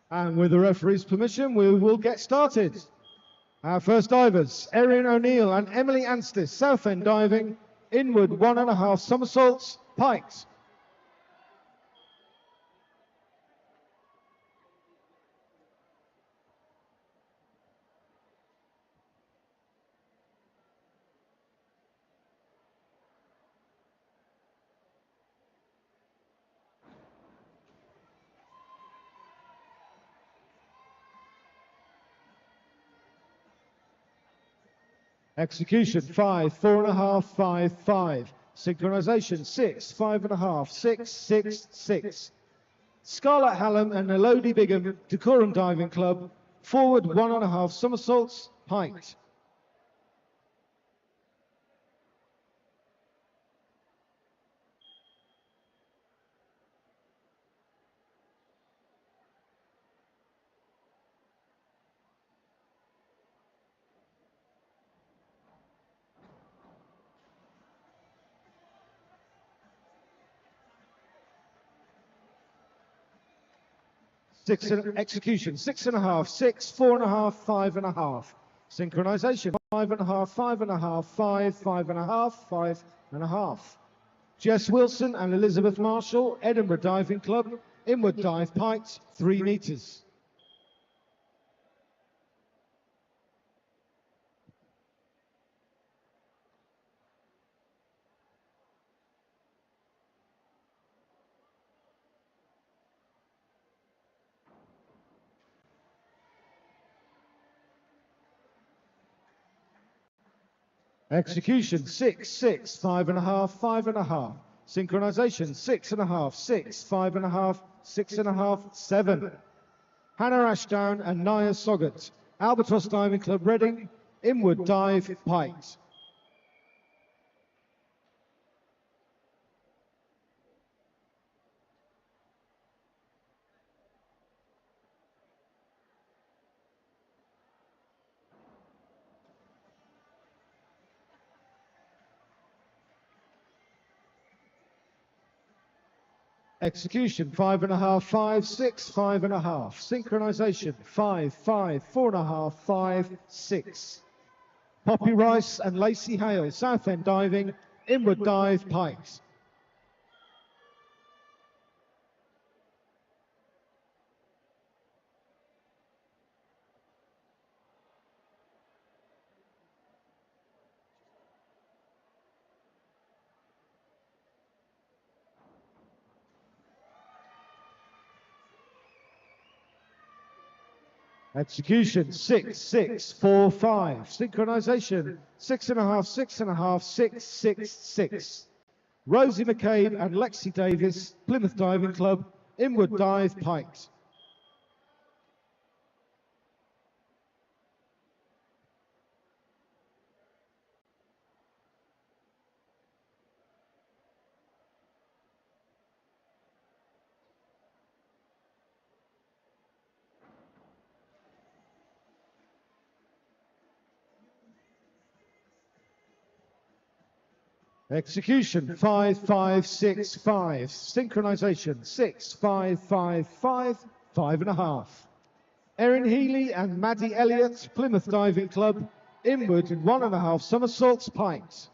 And with the referee's permission, we will get started. Our first divers, Erin O'Neill and Emily Anstis, Southend diving, inward 1.5 somersaults, pikes. Execution 5, 4.5, 5, 5. Synchronization 6, 5.5, 6, 6, 6. Scarlett Hallam and Elodie Bigham, Decorum Diving Club, forward 1.5 somersaults, piked. Execution 6.5, 6, 4.5, 5.5. Synchronization 5.5, 5.5, 5, 5.5, 5.5. Jess Wilson and Elizabeth Marshall, Edinburgh Diving Club, inward dive piked, 3 meters. Execution 6, 6, 5.5, 5.5. Synchronization 6.5, 6, 5.5, 6.5, 7. Hannah Ashdown and Naya Soggett, Albatross Diving Club Reading, inward dive piked. Execution 5.5, 5, 6, 5.5. Synchronization 5, 5, 4.5, 5, 6. Poppy Rice and Lacey Hale, Southend Diving, inward dive pikes. Execution 6, 6, 4, 5. Synchronization 6.5, 6.5, 6, 6, 6. Rosie McCabe and Lexi Davis, Plymouth Diving Club, inward dive pikes. Execution 5, 5, 6, 5. Synchronization 6, 5, 5, 5, 5.5. Erin Healy and Maddie Elliott, Plymouth Diving Club, inward 1.5 somersaults pikes.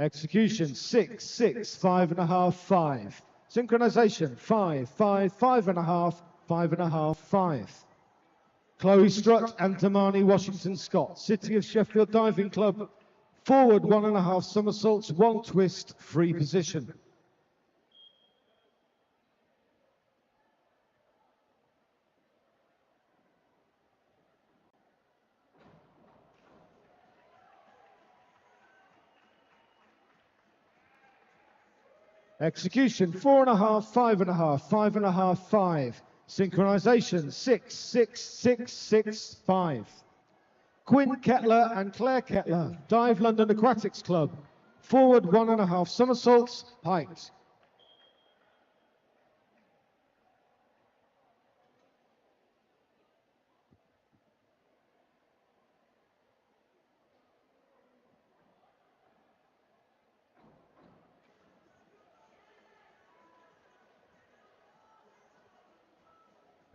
Execution 6, 6, 5.5, 5. Synchronization 5, 5, 5.5, 5.5, 5. Chloe Strutt and Damani Washington Scott, City of Sheffield Diving Club, forward 1.5 somersaults, 1 twist, free position. Execution 4.5, 5.5, 5.5, 5. Synchronization 6, 6, 6, 6, 5. Quinn Kettler and Claire Kettler, Dive London Aquatics Club, forward 1.5 somersaults, pikes.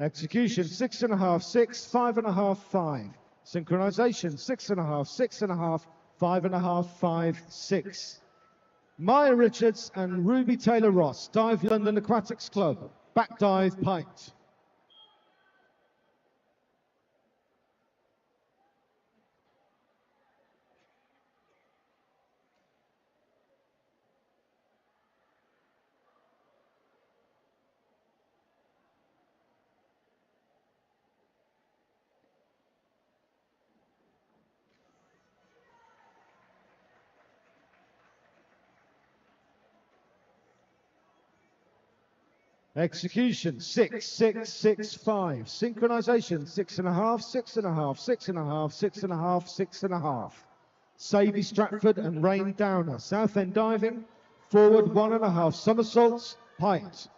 Execution 6.5, 6, 5.5, 5. Synchronization 6.5, 6.5, 5.5, 5, 6. Maya Richards and Ruby Taylor Ross, Dive London Aquatics Club, back dive pint. Execution 6, 6, 6, 5. Synchronization 6.5, 6.5, 6.5, 6.5, 6.5. Sadie Stratford and Rain Downer, South End diving, forward 1.5 somersaults, pint.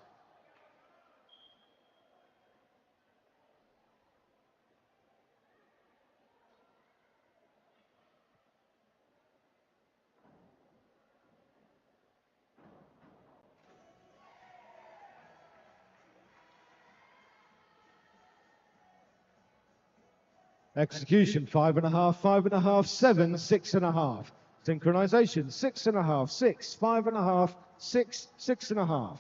Execution 5.5, 5.5, 7, 6.5. Synchronization 6.5, 6, 5.5, 6, 6.5.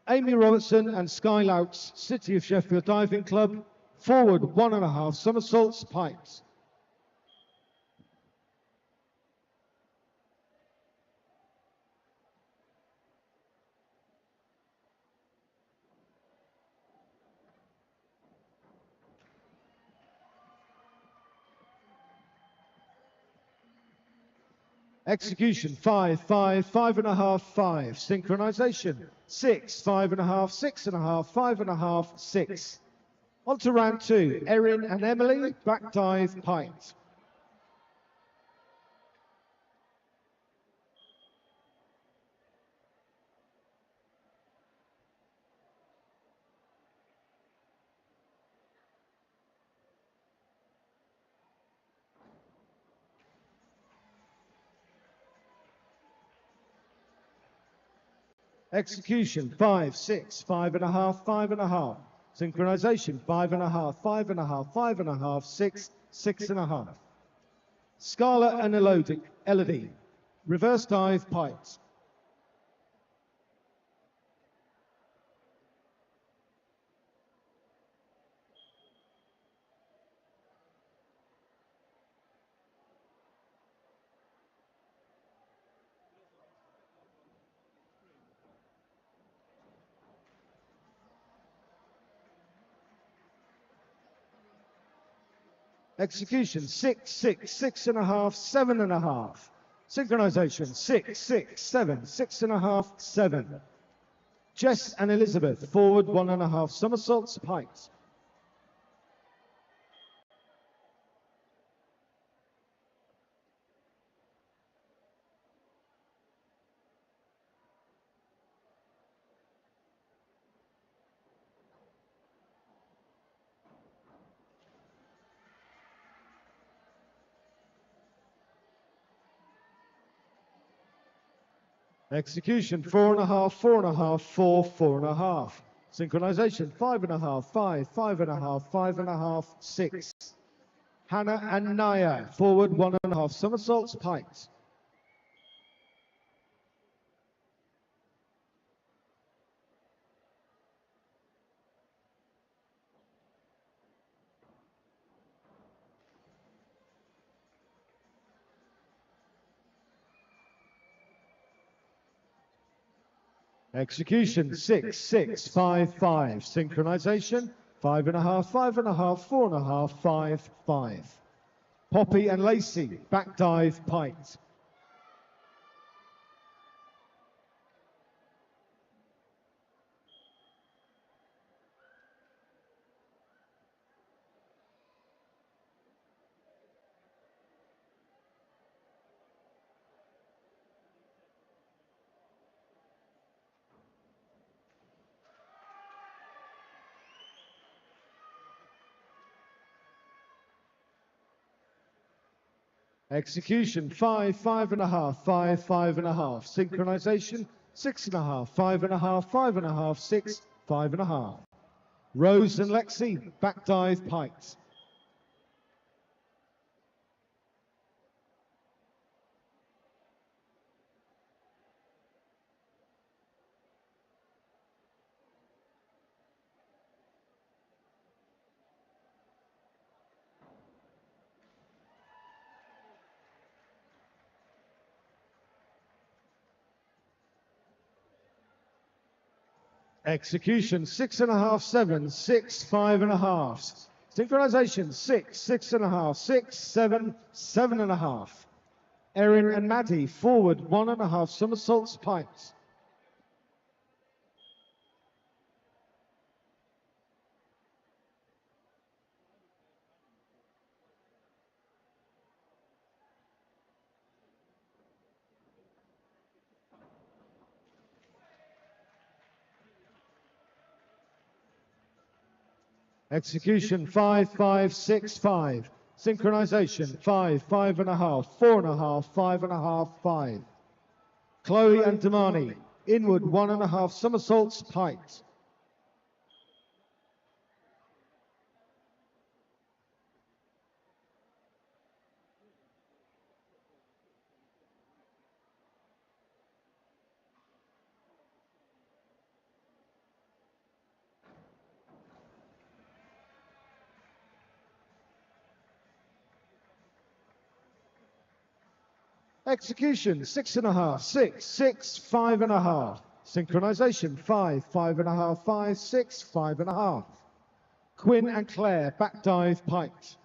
Amy Robertson and Sky Louts, City of Sheffield Diving Club, forward 1.5 somersaults, pint. Execution 5, 5, 5.5, 5. Synchronization 6, 5.5, 6.5, 5.5, 6. On to round 2. Erin and Emily, back dive, pint. Execution 5, 6, 5.5, 5.5. Synchronization 5.5, 5.5, 5.5, 6, 6.5. Scarlett and Elodie, reverse dive, pint. Execution 6, 6, 6.5, 7.5. Synchronization 6, 6, 7, 6.5, 7. Jess and Elizabeth, forward 1.5 somersaults, pint. Execution 4.5, 4.5, 4, 4.5. Synchronization 5.5, 5, 5.5, 5.5, 6. Hannah and Naya, forward 1.5 somersaults, pint. Execution 6, 6, 5, 5. Synchronization 5.5, 5.5, 4.5, 5, 5. Poppy and Lacey, back dive, pint. Execution 5, 5.5, 5, 5.5. Synchronization 6.5, 5.5, 5.5, 6, 5.5. Rose and Lexi, back dive, piked. Execution, 6.5, 7, 6, 5.5. Synchronization, 6, 6.5, 6, 7, 7.5. Erin and Maddie, forward, 1.5 somersaults, piked. Execution, 5, 5, 6, 5. Synchronization, 5, 5.5, 4.5, 5.5, 5. Chloe and Damani, inward, 1.5 somersaults, piked. Execution, 6.5, 6, 6, 5.5. Synchronization, 5, 5.5, 5, 6, 5.5. Quinn and Claire, back dive, piked.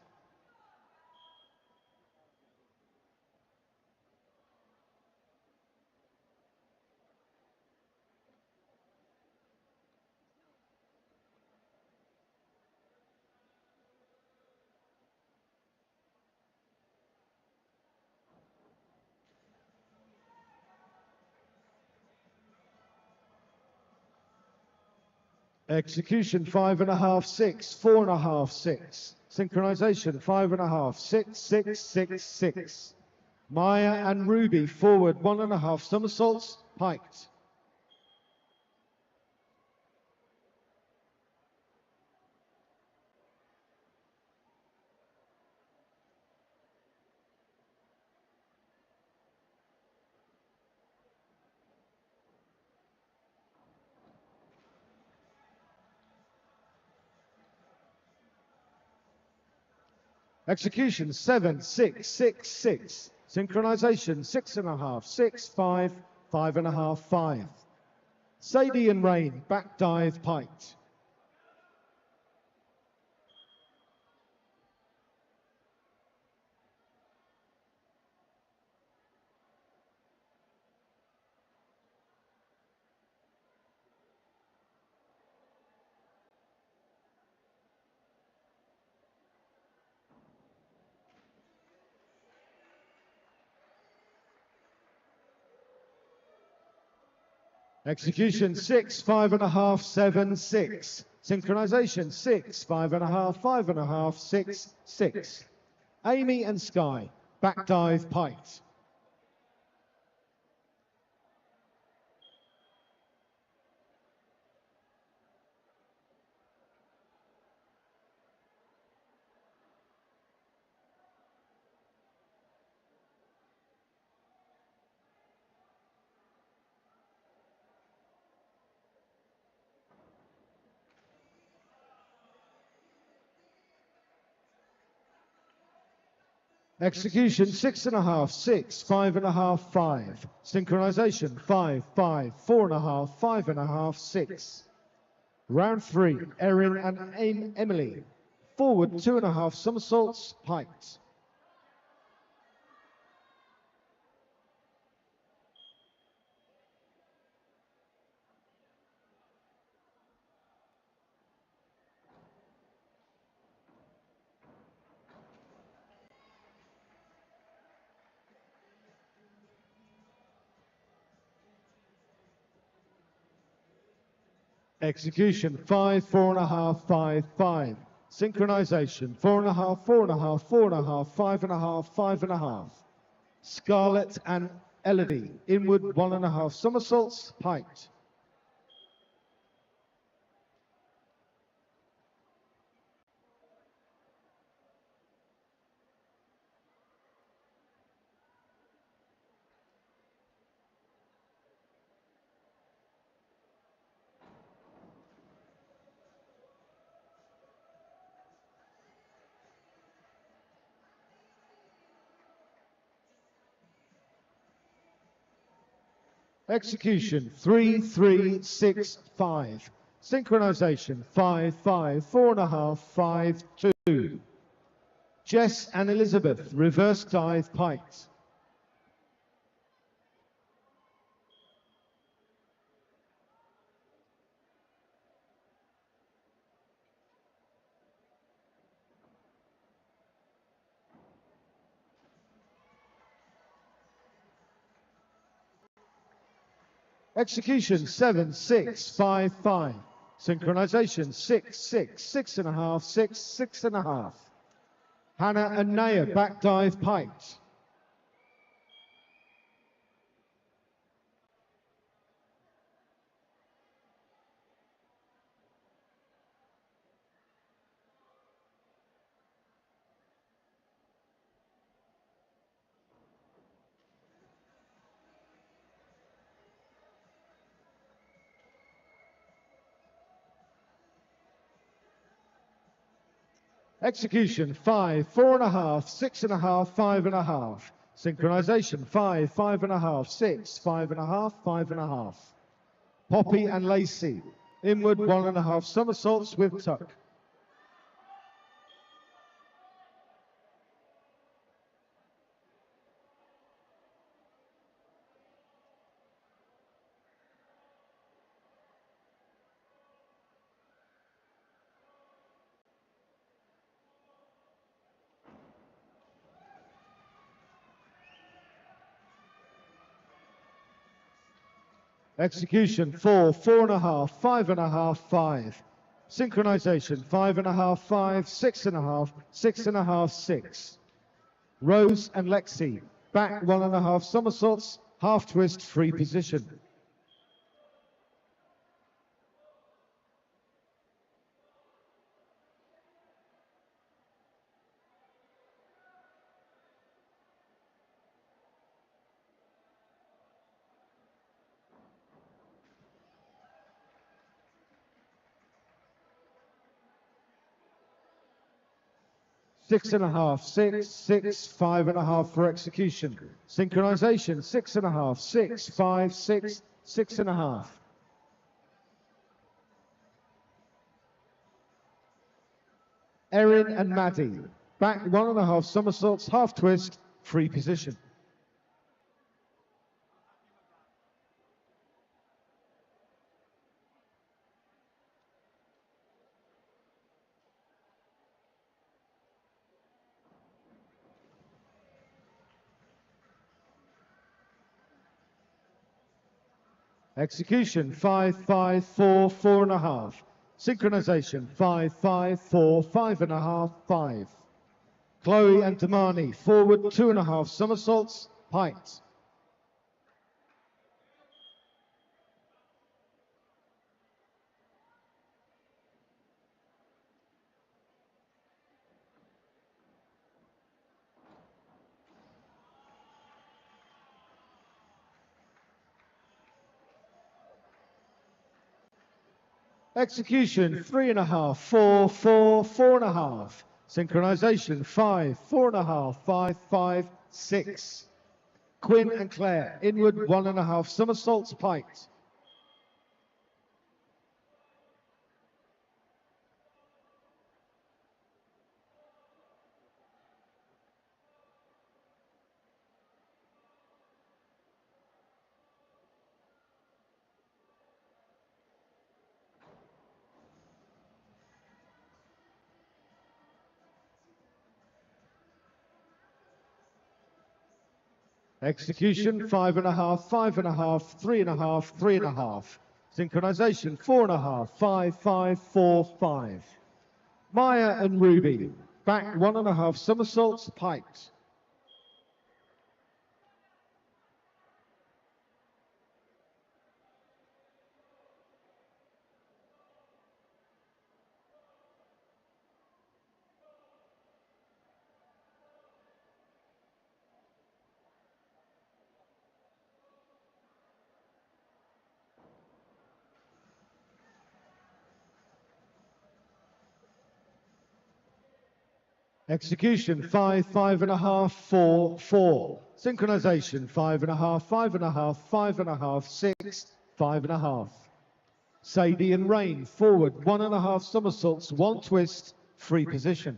Execution, 5.5, 6, 4.5, 6. Synchronization, 5.5, 6, 6, 6, 6. Maya and Ruby, forward, 1.5 somersaults, piked. Execution, 7, 6, 6, 6. Synchronization, 6.5, 6, 5, 5.5, 5. Sadie and Rain, back dive, piked. Execution, 6, 5.5, 7, 6. Synchronization, 6, 5.5, 5.5, 6, 6. Amy and Sky, back dive, piked. Execution, 6.5, 6, 5.5, 5. Synchronization, 5, 5, 4.5, 5.5, 6. Round 3, Erin and Emily. Forward, 2.5 somersaults, piked. Execution, 5, 4.5, 5, 5. Synchronization, 4.5, 4.5, 4.5, 5.5, 5.5. Scarlett and Elodie, inward, 1.5 somersaults, piked. Execution 3, 3, 6, 5. Synchronization 5, 5, 4.5, 5, 2. Jess and Elizabeth, reverse dive pikes. Execution 7, 6, 5, 5. Synchronization 6, 6, 6.5, 6, 6.5. Hannah and Naya, back dive pikes. Execution 5, 4.5, 6.5, 5.5. Synchronization 5, 5.5, 6, 5.5, 5.5. Poppy and Lacey, inward 1.5 somersaults with tuck. Execution 4, 4.5, 5.5, 5. Synchronization 5.5, 5, 6.5, 6.5, 6. Rose and Lexi, back 1.5 somersaults, half twist, free position. Six and a half, 6, 6, 5.5 for execution. Synchronization 6.5, 6, 5, 6, 6.5. Erin and Maddie, back 1.5 somersaults, half twist, free position. Execution 5, 5, 4, 4.5. Synchronization 5, 5, 4, 5.5, 5. Chloe and Damani, forward 2.5 somersaults, height. Execution 3.5, 4, 4, 4.5. Synchronization 5, 4.5, 5, 5, 6. Quinn and Claire, inward 1.5 somersaults, height. Execution 5.5, 5.5, 3.5, 3.5. Synchronization 4.5, 5, 5, 4, 5. Maya and Ruby, back 1.5 somersaults, height. Execution 5, 5.5, 4, 4. Synchronization, 5.5, 5.5, 5.5, 6, 5.5. Sadie and Rain, forward, 1.5 somersaults, 1 twist, free position.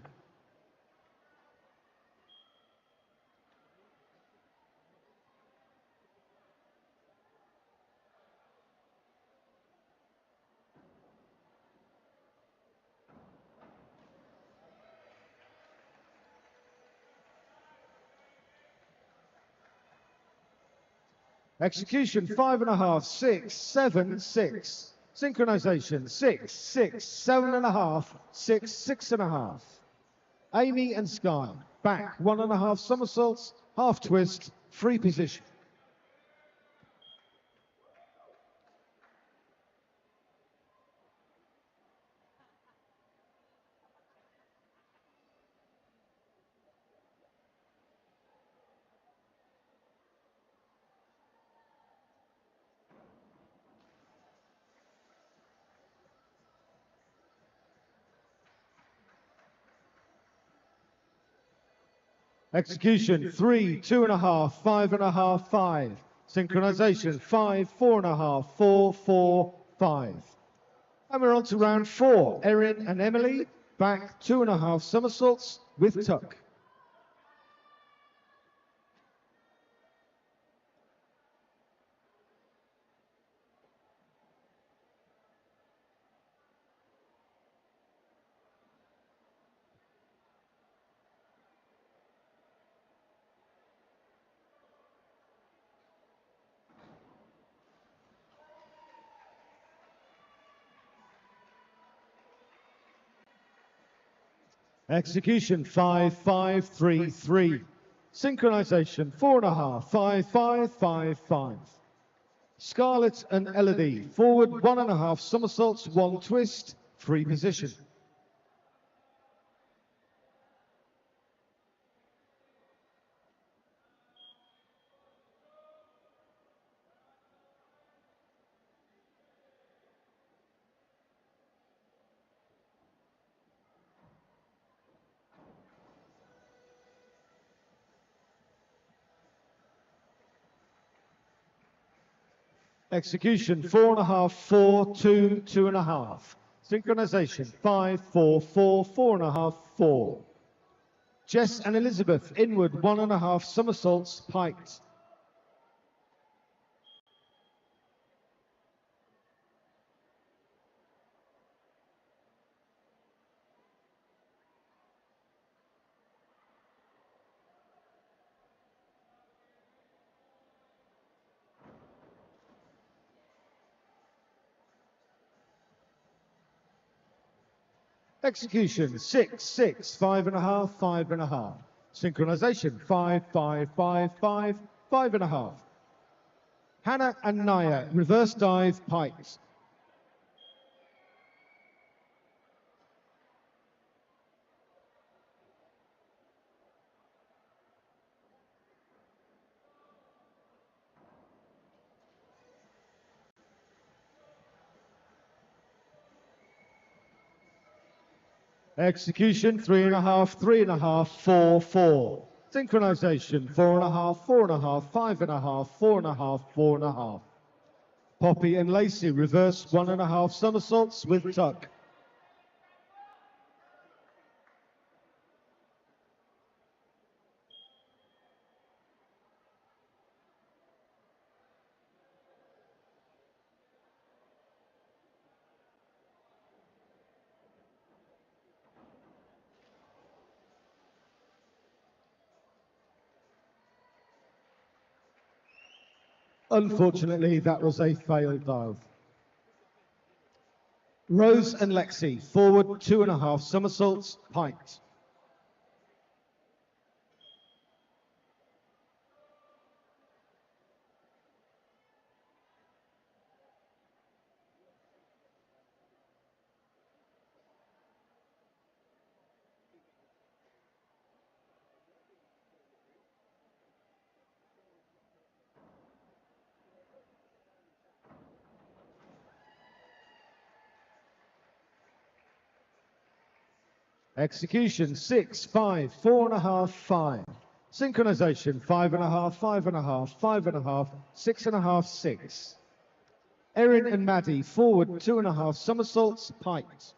Execution, 5.5, 6, 7, 6. Synchronization, 6, 6, 7.5, 6, 6.5. Amy and Sky, back, 1.5 somersaults, half twist, free position. Execution, 3, 2.5, 5.5, 5. Synchronization, 5, 4.5, 4, 4, 5. And we're on to round 4. Erin and Emily, back, 2.5 somersaults with tuck. Execution, 5, 5, 3, 3. Synchronization, 4.5, 5, 5, 5, 5. Scarlett and Elodie, forward, 1.5 somersaults, 1 twist, free position. Execution, 4.5, 4, 2, 2.5. Synchronization, 5, 4, 4, 4.5, 4. Jess and Elizabeth, inward, 1.5 somersaults, piked. Execution, 6, 6, 5.5, 5.5. Synchronization, 5, 5, 5, 5, 5.5. Hannah and Naya, reverse dive, pikes. Execution, 3.5, 3.5, 4, 4. Synchronization, 4.5, 4.5, 5.5, 4.5, 4.5. Poppy and Lacey, reverse 1.5 somersaults with tuck. Unfortunately, that was a failed dive. Rose and Lexi, forward 2.5 somersaults, piked. Execution, 6, 5, 4.5, 5. Synchronization, 5.5, 5.5, 5.5, 6.5, 6. Erin and Maddie, forward 2.5 somersaults, pikes.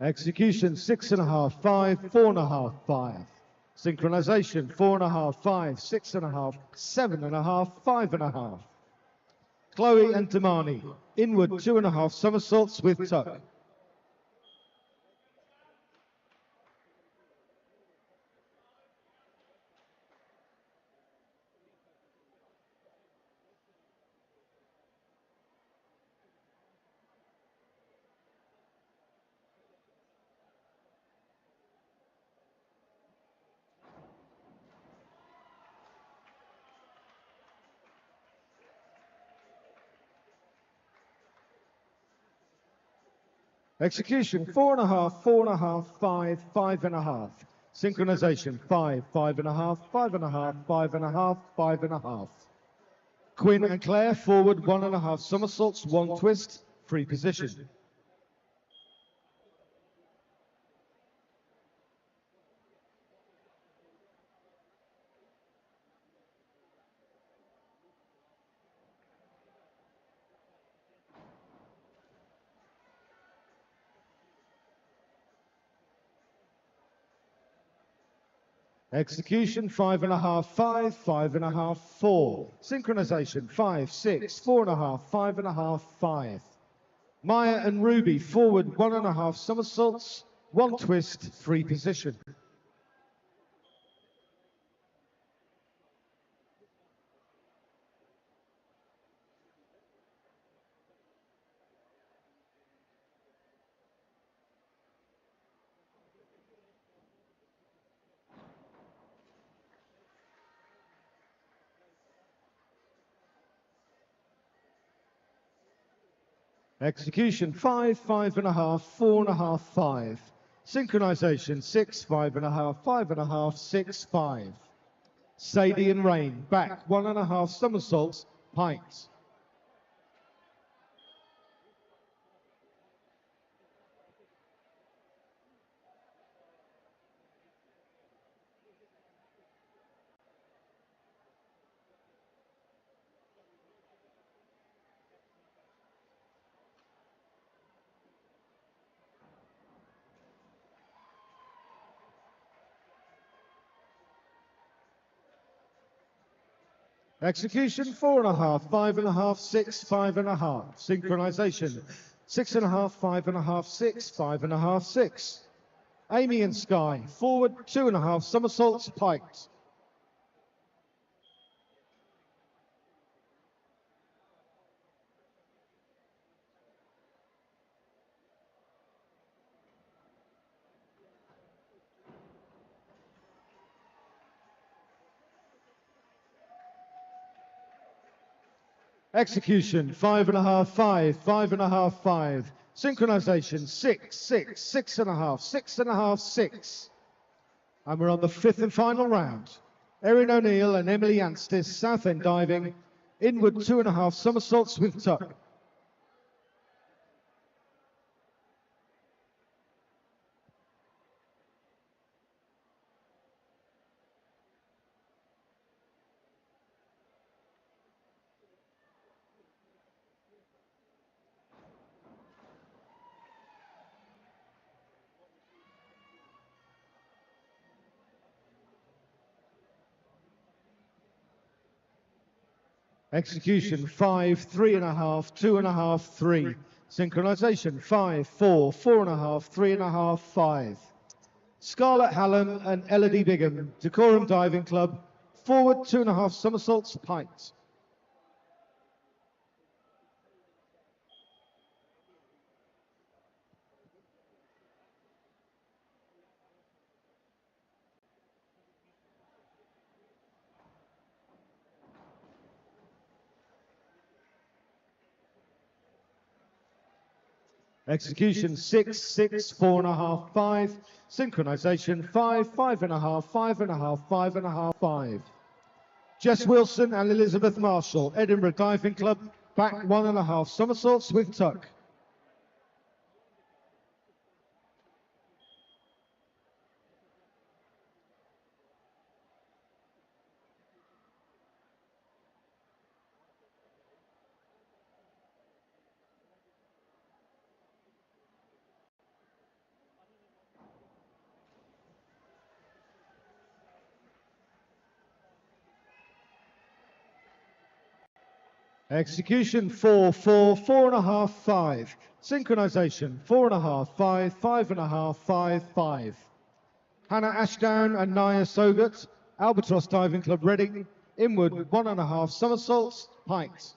Execution, 6.5, 5, 4.5, 5. Synchronization, 4.5, 5, 6.5, 7.5, 5.5. Chloe and Damani, inward 2.5 somersaults with tuck. Execution, 4.5, 4.5, 5, 5.5. Synchronization, 5, 5.5, 5.5, 5.5, 5.5. Quinn and Claire, forward 1.5 somersaults, 1 twist, free position. Execution, 5.5, 5, 5.5, 4. Synchronization, 5, 6, 4.5, 5.5, 5. Maya and Ruby, forward 1.5 somersaults, 1 twist, free position. Execution, 5, 5.5, 4.5, 5. Synchronization, 6, 5.5, 5.5, 6, 5. Sadie and Rain, back 1.5 somersaults, pikes. Execution, 4.5, 5.5, 6, 5.5. Synchronization, 6.5, 5.5, 6, 5.5, 6. Amy and Sky, forward 2.5 somersaults, pikes. Execution, 5.5, 5, 5.5, 5. Synchronization, 6, 6, 6.5, 6.5, 6. And we're on the 5th and final round. Erin O'Neill and Emily Anstis, South End diving, inward 2.5 somersaults with tuck. Execution, 5, 3.5, 2.5, 3. Synchronization, 5, 4, 4.5, 3.5, 5. Scarlett Hallam and Elodie Bigham, Decorum Diving Club, forward 2.5 somersaults, pikes. Execution 6, 6, 4.5, 5. Synchronization 5, 5.5, 5.5, 5.5, 5. Jess Wilson and Elizabeth Marshall, Edinburgh Diving Club, back 1.5 somersaults with tuck. Execution 4, 4, 4.5, 5. Synchronization 4.5, 5, 5.5, 5, 5. Hannah Ashdown and Naya Sogat, Albatross Diving Club Reading, inward 1.5 somersaults, pikes.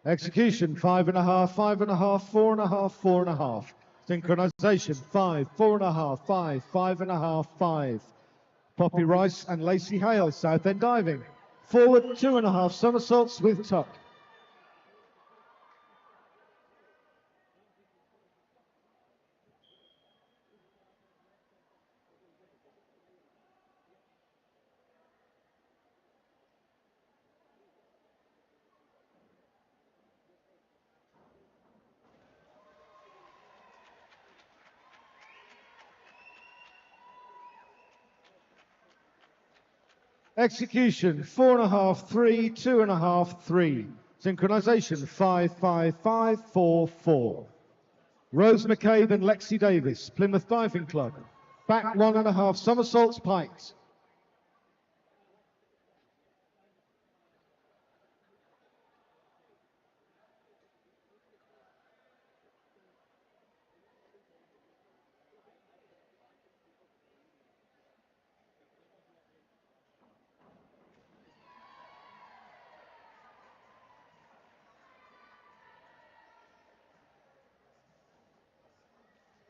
Execution 5.5, 5.5, 4.5, 4.5. Synchronization 5, 4.5, 5, 5.5, 5. Poppy Rice and Lacey Hale, Southend Diving. Forward 2.5 somersaults with tuck. Execution 4.5, 3, 2.5, 3. Synchronization 5, 5, 5, 4, 4. Rose McCabe and Lexi Davis, Plymouth Diving Club. Back 1.5 somersaults, pikes.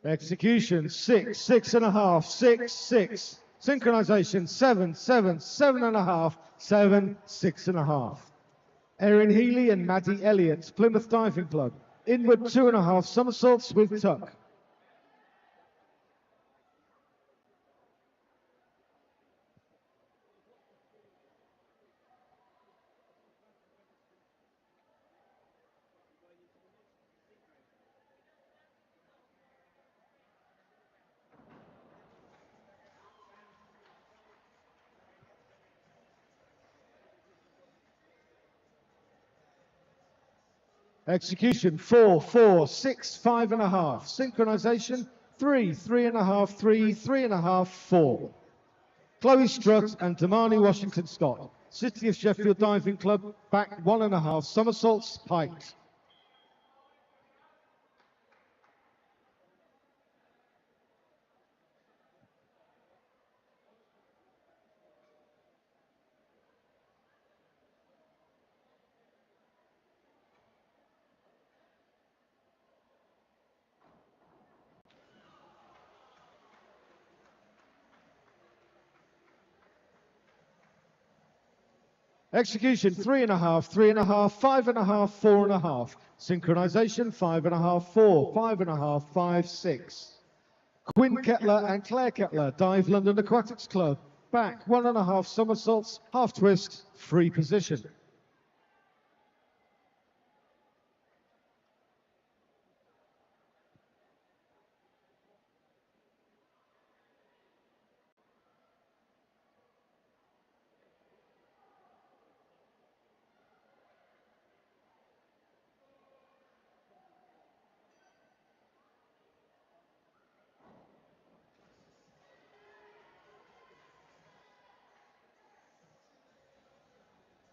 Execution 6, 6.5, 6, 6. Synchronization 7, 7, 7.5, 7, 6.5. Erin Healy and Maddie Elliott, Plymouth Diving Club. Inward 2.5 somersaults with tuck. Execution 4, 4, 6, 5.5. Synchronization 3, 3.5, 3, 3.5, 4. Chloe Strutt and Damani Washington Scott, City of Sheffield Diving Club, back 1.5 somersaults, pikes. Execution 3.5, 3.5, 5.5, 4.5. Synchronization 5.5, 4, 5.5, 5, 6. Quinn Kettler and Claire Kettler, Dive London Aquatics Club. Back 1.5 somersaults, half twist, free position.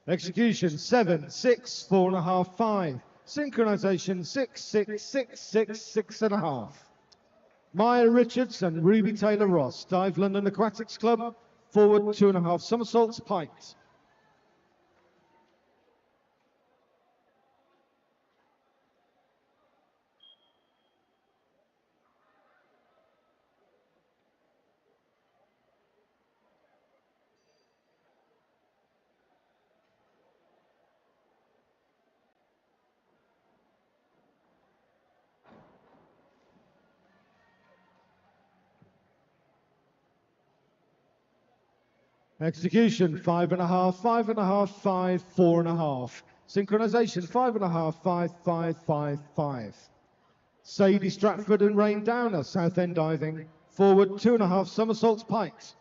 Execution 7, 6, 4.5, 5. Synchronization 6, 6, 6, 6, 6.5. Maya Richards and Ruby Taylor Ross, Dive London Aquatics Club. Forward 2.5 somersaults, pikes. Execution, 5.5, 5.5, 5, 4.5. Synchronization, 5.5, 5, 5, 5, 5. Sadie Stratford and Rain Downer, South End diving. Forward, 2.5 somersaults pikes.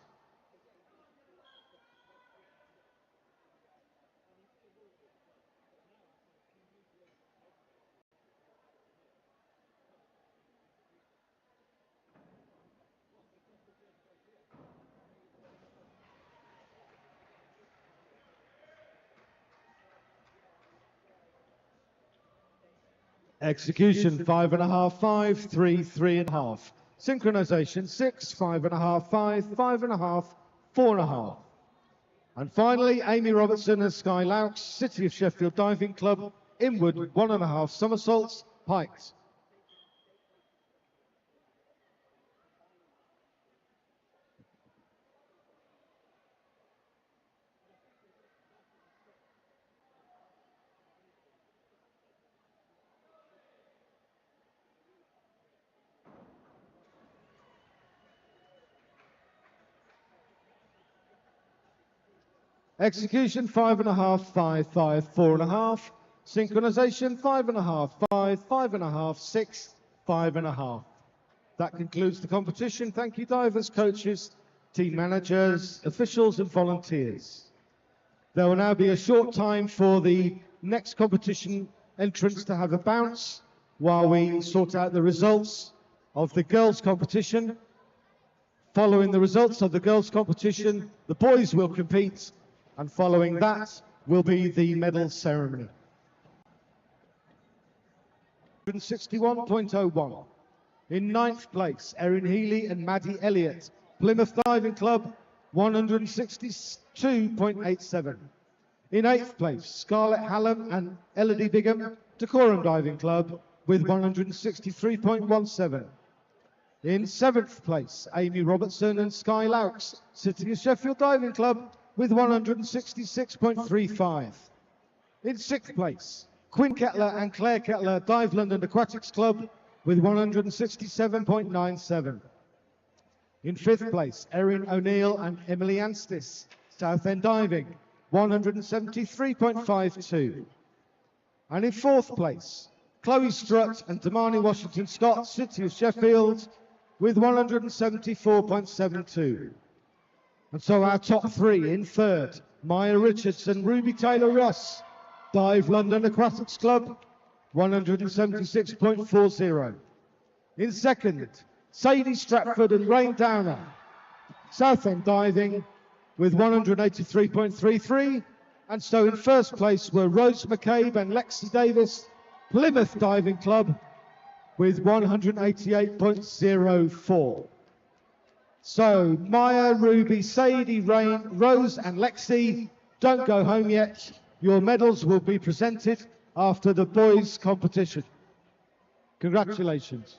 Execution, 5.5, 5, 3, 3.5. Synchronization, 6, 5.5, 5, 5.5, 4.5. And finally, Amy Robertson and Sky Laux, City of Sheffield Diving Club, inward, 1.5 somersaults, pikes. Execution, 5.5, 5, 5, 4.5. Synchronization, 5.5, 5, 5.5, 6, 5.5. That concludes the competition. Thank you, divers, coaches, team managers, officials and volunteers. There will now be a short time for the next competition entrants to have a bounce while we sort out the results of the girls' competition. Following the results of the girls' competition, the boys will compete, and following that will be the medal ceremony. 161.01. In 9th place, Erin Healy and Maddie Elliott, Plymouth Diving Club, 162.87. In 8th place, Scarlett Hallam and Elodie Bigham, Decorum Diving Club, with 163.17. In 7th place, Amy Robertson and Sky Laux, City of Sheffield Diving Club, with 166.35. In 6th place, Quinn Kettler and Claire Kettler, Dive London Aquatics Club, with 167.97. In 5th place, Erin O'Neill and Emily Anstis, Southend Diving, 173.52. And in 4th place, Chloe Strutt and Damani Washington Scott, City of Sheffield, with 174.72. And so our top three: in 3rd, Maya Richardson, Ruby Taylor Ross, Dive London Aquatics Club, 176.40. In 2nd, Sadie Stratford and Rain Downer, Southend Diving, with 183.33. And so in 1st place were Rose McCabe and Lexi Davis, Plymouth Diving Club, with 188.04. So Maya, Ruby, Sadie, Rain, Rose and Lexi, don't go home yet. Your medals will be presented after the boys' competition. Congratulations.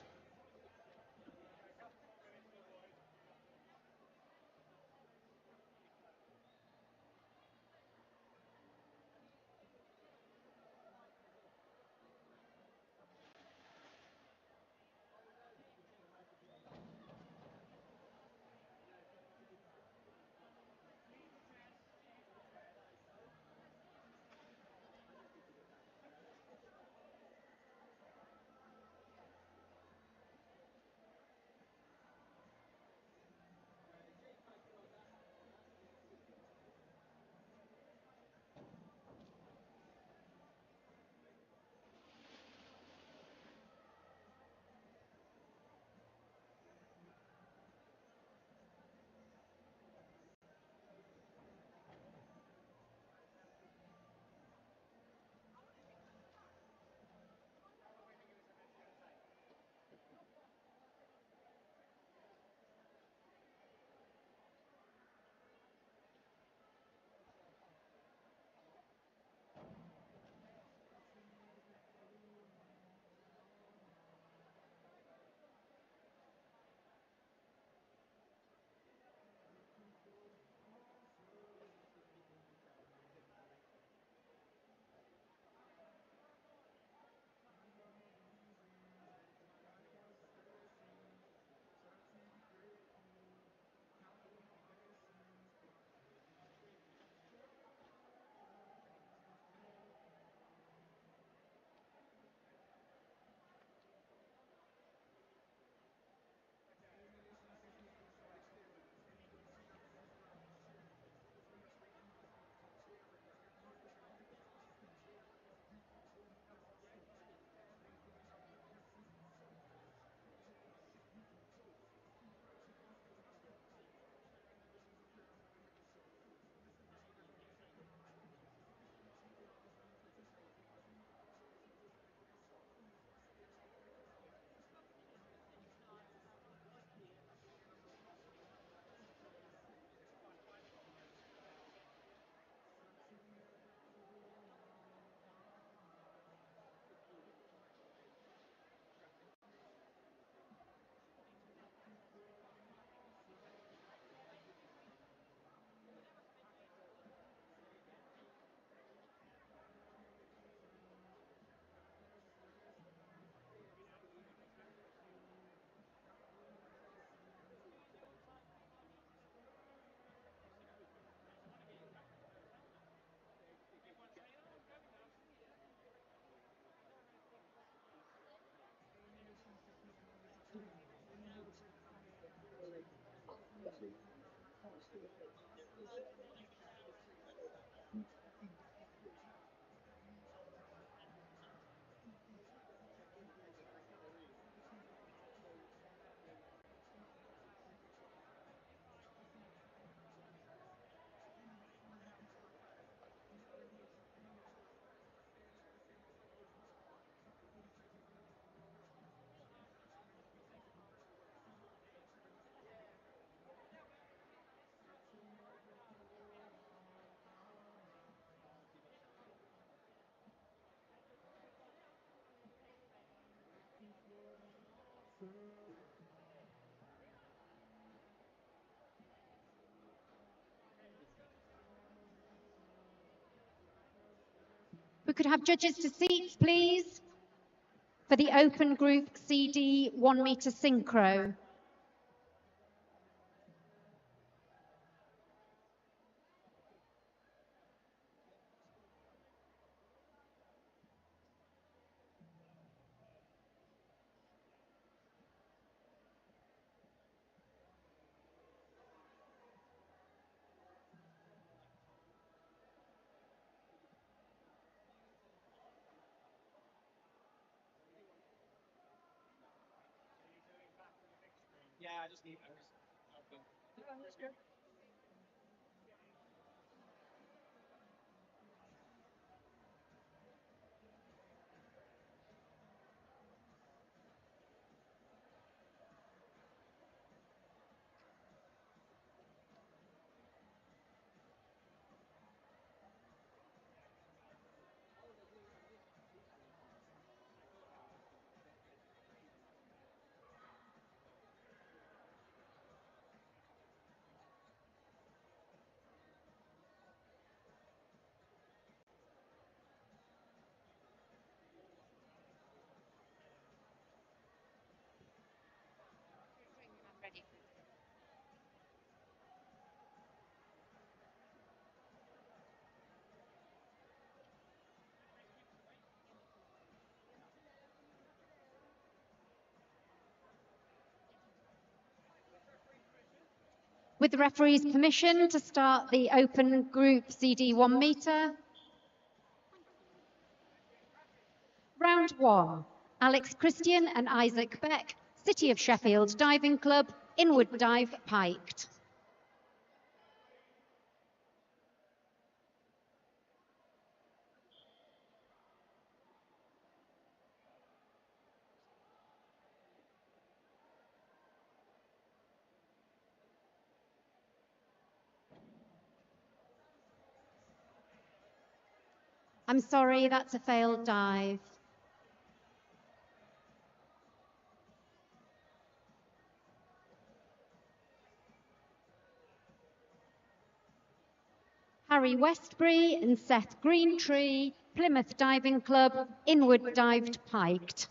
We could have judges to seats, please, for the open group CD 1 meter synchro. With the referee's permission to start the open group CD 1 meter. Round 1, Alex Christian and Isaac Beck, City of Sheffield Diving Club, inward dive piked. I'm sorry, that's a failed dive. Harry Westbury and Seth Greentree, Plymouth Diving Club, inward dived piked.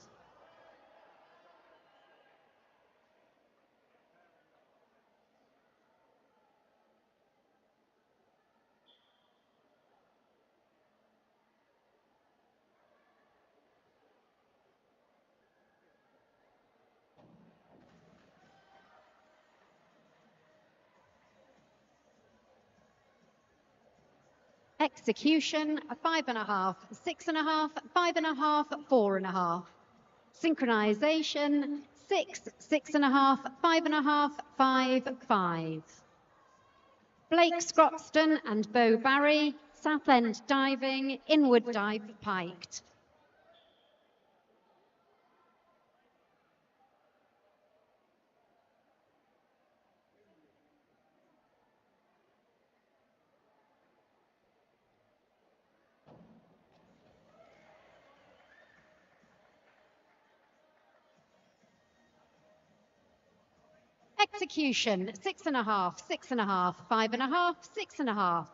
Execution, 5.5, 6.5, 5.5, 4.5. Synchronization, 6, 6.5, 5.5, 5, 5. Blake Scroxton and Bo Barry, Southend Diving, inward dive piked. Execution, 6.5, 6.5, 5.5, 6.5.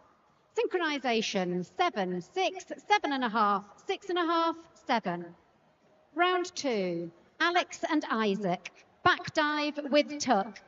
Synchronization, 7, 6, 7.5, 6.5, 7. Round 2, Alex and Isaac, back dive with tuck.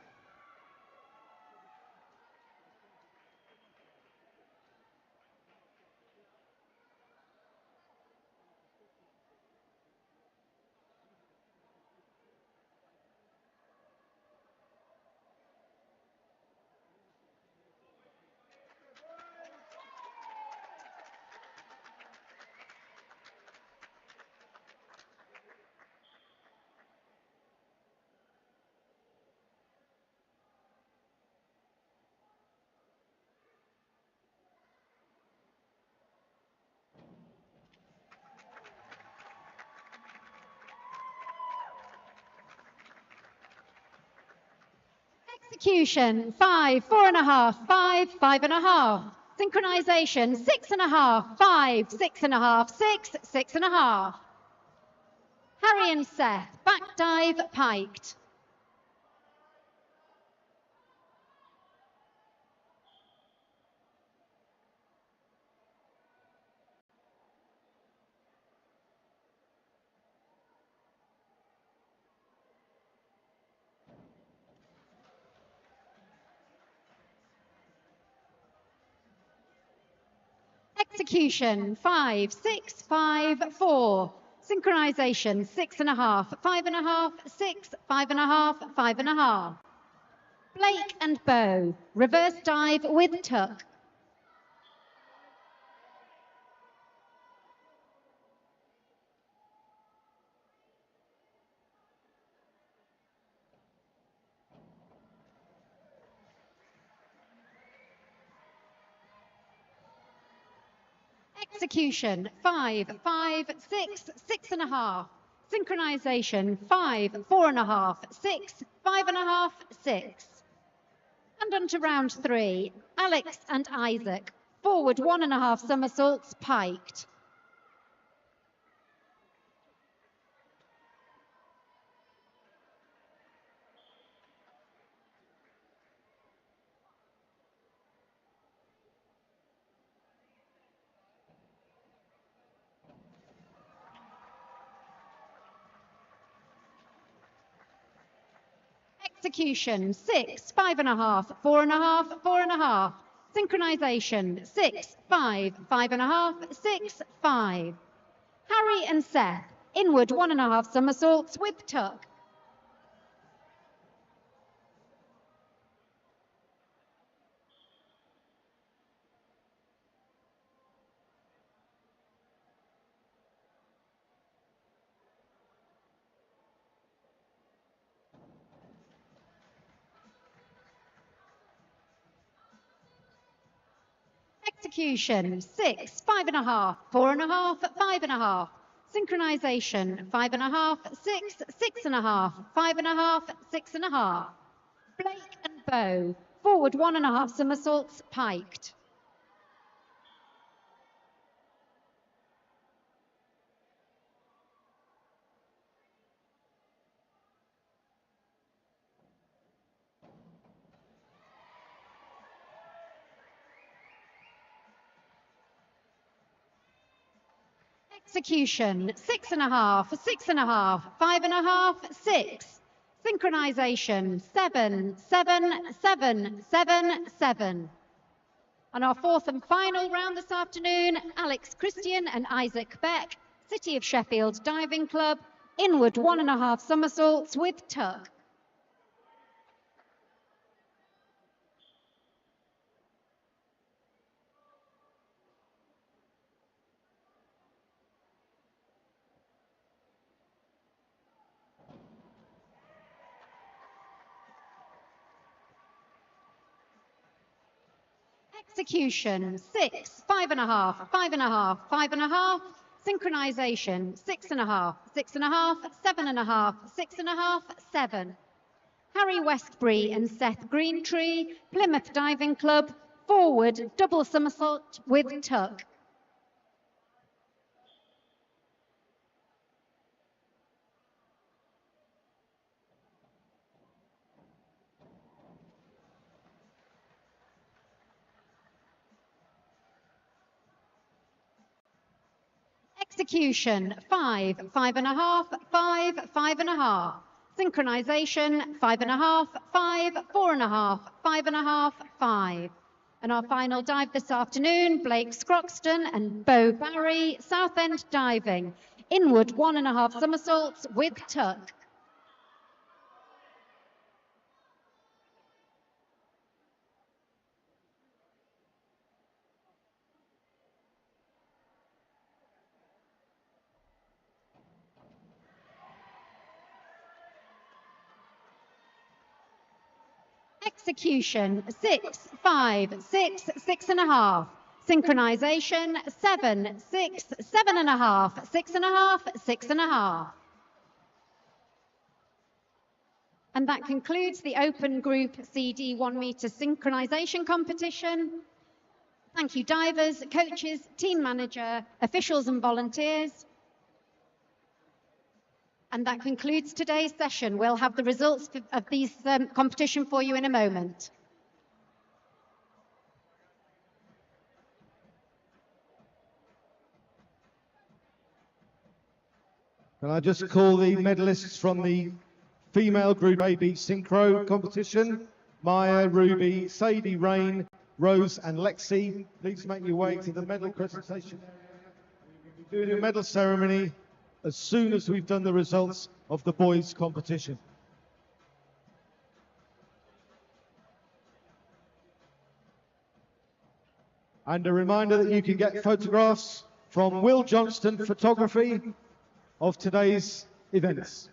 Execution, 5, 4.5, 5, 5.5. Synchronization, 6.5, 5, 6.5, 6, 6.5. Harry and Seth, back dive, piked. Execution, 5, 6, 5, 4. Synchronization, 6.5, 5.5, 6, 5.5, 5.5. Blake and Bow, reverse dive with tuck. Execution, 5, 5, 6, 6.5. Synchronization, 5, 4.5, 6, 5.5, 6. And on to round 3, Alex and Isaac, forward 1.5 somersaults, piked. Execution, 6, 5.5, 4.5, 4.5. Synchronization, 6, 5, 5.5, 6, 5. Harry and Seth, inward 1.5 somersaults with tuck. Execution, 6, 5.5, 4.5, 5.5. Synchronization, 5.5, 6, 6.5, 5.5, 6.5. Blake and Bow, forward 1.5 somersaults, piked. Execution, 6.5, 6.5, 5.5, 6. Synchronization, 7, 7, 7, 7, 7. And our fourth and final round this afternoon, Alex Christian and Isaac Beck, City of Sheffield Diving Club, inward 1.5 somersaults with tuck. Execution, 6, 5.5, 5.5, 5.5. Synchronization, 6.5, 6.5, 7.5, 6.5, 7. Harry Westbury and Seth Greentree, Plymouth Diving Club, forward double somersault with tuck. Execution, 5, 5.5, 5, 5.5. Synchronization, 5.5, 5, 4.5, 5.5, 5. And our final dive this afternoon, Blake Scroxton and Bo Barry, Southend Diving. Inward 1.5 somersaults with tuck. Execution, 6, 5, 6, 6.5. Synchronization, 7, 6, 7.5, 6.5, 6.5. And that concludes the Open Group CD 1 metre synchronization competition. Thank you, divers, coaches, team manager, officials and volunteers. And that concludes today's session. We'll have the results of these competition for you in a moment. Can I just call the medalists from the female Group AB Synchro competition? Maya, Ruby, Sadie, Rain, Rose and Lexi. Please make your way to the medal presentation area. We'll be doing a medal ceremony as soon as we've done the results of the boys competition. And a reminder that you can get photographs from Will Johnston Photography of today's events.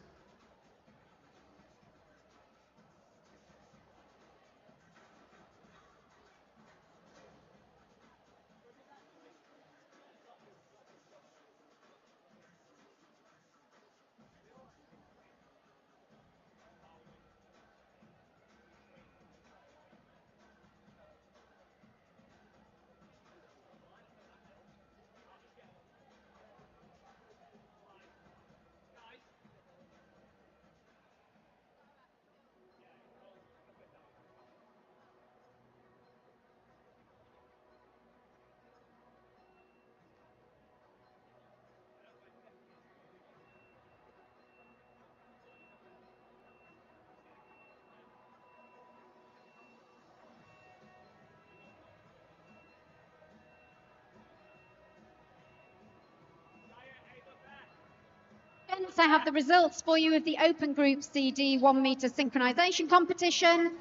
I have the results for you of the Open Group CD 1 metre synchronisation competition.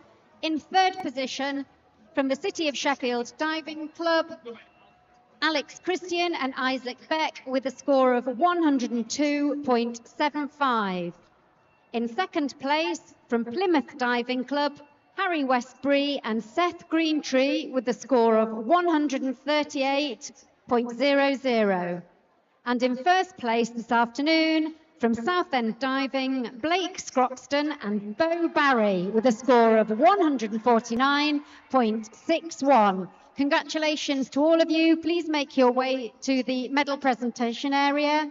In third position, from the City of Sheffield Diving Club, Alex Christian and Isaac Beck with a score of 102.75. In second place, from Plymouth Diving Club, Harry Westbury and Seth Greentree with a score of 138.00. And in first place this afternoon, from Southend Diving, Blake Scroxton and Bo Barry with a score of 149.61. Congratulations to all of you. Please make your way to the medal presentation area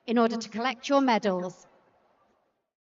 in order to collect your medals.